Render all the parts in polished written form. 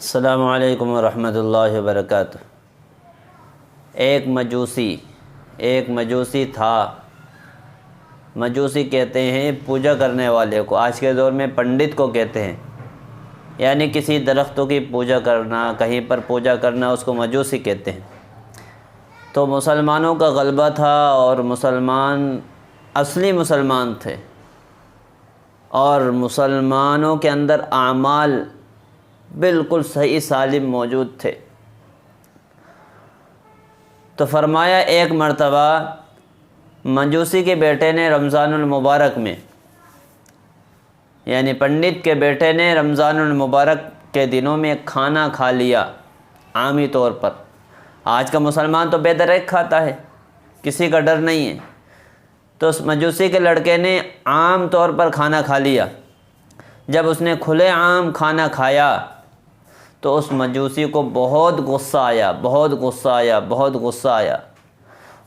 السلام علیکم ورحمۃ اللہ وبرکاتہ۔ ایک مجوسی تھا۔ مجوسی کہتے ہیں پوجا کرنے والے کو، آج کے دور میں پنڈت کو کہتے ہیں، یعنی کسی درختوں کی پوجا کرنا، کہیں پر پوجا کرنا، اس کو مجوسی کہتے ہیں۔ تو مسلمانوں کا غلبہ تھا اور مسلمان اصلی مسلمان تھے، اور مسلمانوں کے اندر اعمال بالکل صحیح سالم موجود تھے۔ تو فرمایا ایک مرتبہ مجوسی کے بیٹے نے رمضان المبارک میں، یعنی پنڈت کے بیٹے نے رمضان المبارک کے دنوں میں کھانا کھا لیا عامی طور پر۔ آج کا مسلمان تو بے درک کھاتا ہے، کسی کا ڈر نہیں ہے۔ تو اس مجوسی کے لڑکے نے عام طور پر کھانا کھا لیا۔ جب اس نے کھلے عام کھانا کھایا تو اس مجوسی کو بہت غصہ آیا۔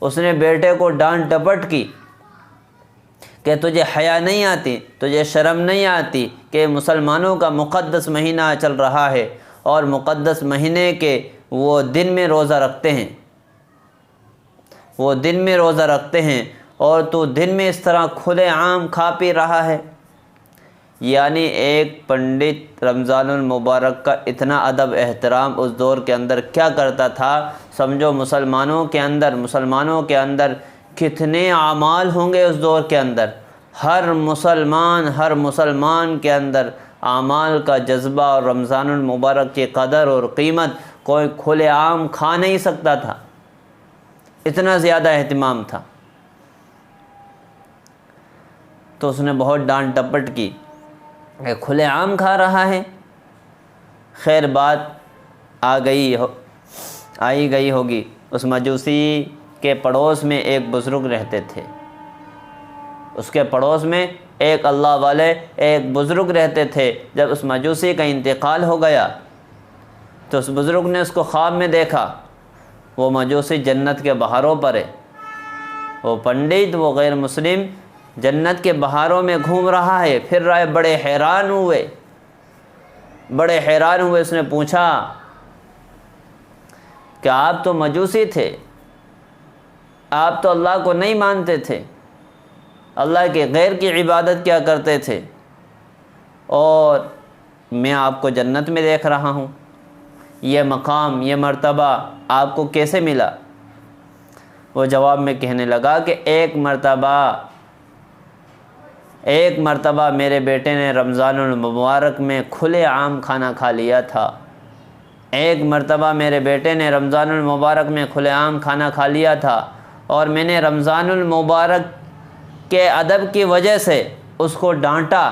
اس نے بیٹے کو ڈانٹ ڈپٹ کی کہ تجھے حیا نہیں آتی، تجھے شرم نہیں آتی کہ مسلمانوں کا مقدس مہینہ چل رہا ہے اور مقدس مہینے کے وہ دن میں روزہ رکھتے ہیں اور تو دن میں اس طرح کھلے عام کھا پی رہا ہے۔ یعنی ایک پنڈت رمضان المبارک کا اتنا ادب احترام اس دور کے اندر کیا کرتا تھا، سمجھو مسلمانوں کے اندر کتنے اعمال ہوں گے اس دور کے اندر۔ ہر مسلمان کے اندر اعمال کا جذبہ اور رمضان المبارک کی قدر اور قیمت کوئی کھلے عام کھا نہیں سکتا تھا، اتنا زیادہ اہتمام تھا۔ تو اس نے بہت ڈانٹ ڈپٹ کی کہ کھلے عام کھا رہا ہے۔ خیر بات آئی گئی ہوگی۔ اس مجوسی کے پڑوس میں ایک بزرگ رہتے تھے، اس کے پڑوس میں ایک اللہ والے ایک بزرگ رہتے تھے۔ جب اس مجوسی کا انتقال ہو گیا تو اس بزرگ نے اس کو خواب میں دیکھا، وہ مجوسی جنت کے بہاروں پر ہے، وہ پنڈت، وہ غیر مسلم جنت کے بہاروں میں گھوم رہا ہے، پھر رہا ہے۔ بڑے حیران ہوئے۔ اس نے پوچھا کہ آپ تو مجوسی تھے، آپ تو اللہ کو نہیں مانتے تھے، اللہ کے غیر کی عبادت کیا کرتے تھے، اور میں آپ کو جنت میں دیکھ رہا ہوں، یہ مقام، یہ مرتبہ آپ کو کیسے ملا؟ وہ جواب میں کہنے لگا کہ ایک مرتبہ میرے بیٹے نے رمضان المبارک میں کھلے عام کھانا کھا لیا تھا۔ اور میں نے رمضان المبارک کے ادب کی وجہ سے اس کو ڈانٹا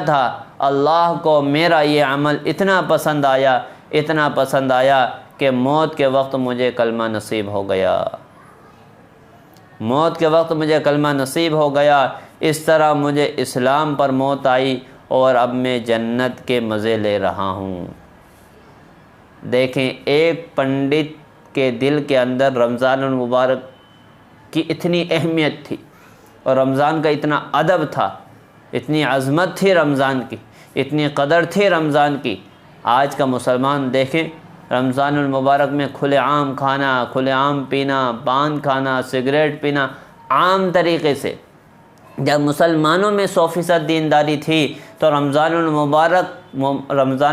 تھا۔ اللہ کو میرا یہ عمل اتنا پسند آیا کہ موت کے وقت مجھے کلمہ نصیب ہو گیا۔ اس طرح مجھے اسلام پر موت آئی اور اب میں جنت کے مزے لے رہا ہوں۔ دیکھیں، ایک پنڈت کے دل کے اندر رمضان المبارک کی اتنی اہمیت تھی، اور رمضان کا اتنا ادب تھا، اتنی عظمت تھی رمضان کی، اتنی قدر تھی رمضان کی۔ آج کا مسلمان دیکھیں، رمضان المبارک میں کھلے عام کھانا، کھلے عام پینا، پان کھانا، سگریٹ پینا عام طریقے سے۔ جب مسلمانوں میں 100% دینداری تھی تو رمضان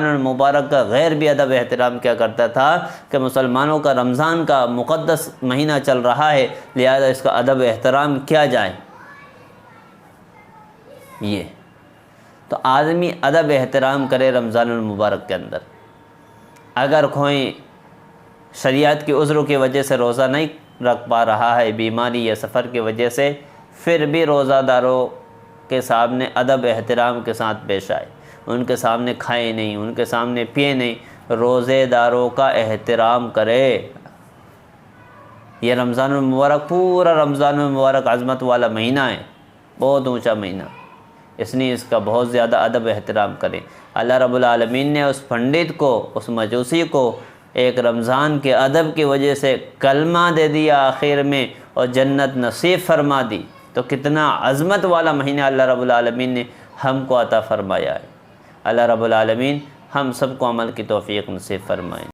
المبارک کا غیر بھی ادب احترام کیا کرتا تھا کہ مسلمانوں کا رمضان کا مقدس مہینہ چل رہا ہے، لہذا اس کا ادب احترام کیا جائے۔ یہ تو آدمی ادب احترام کرے رمضان المبارک کے اندر۔ اگر کوئی شریعت کی عذر کی وجہ سے روزہ نہیں رکھ پا رہا ہے، بیماری یا سفر کی وجہ سے، پھر بھی روزہ داروں کے سامنے ادب احترام کے ساتھ پیش آئے، ان کے سامنے کھائے نہیں، ان کے سامنے پیے نہیں، روزے داروں کا احترام کرے۔ یہ رمضان المبارک، پورا رمضان المبارک عظمت والا مہینہ ہے، بہت اونچا مہینہ، اس لیے اس کا بہت زیادہ ادب احترام کریں۔ اللہ رب العالمین نے اس پنڈت کو، اس مجوسی کو ایک رمضان کے ادب کی وجہ سے کلمہ دے دیا آخر میں، اور جنت نصیب فرما دی۔ تو کتنا عظمت والا مہینہ اللہ رب العالمین نے ہم کو عطا فرمایا ہے۔ اللہ رب العالمین ہم سب کو عمل کی توفیق نصیب فرمائیں۔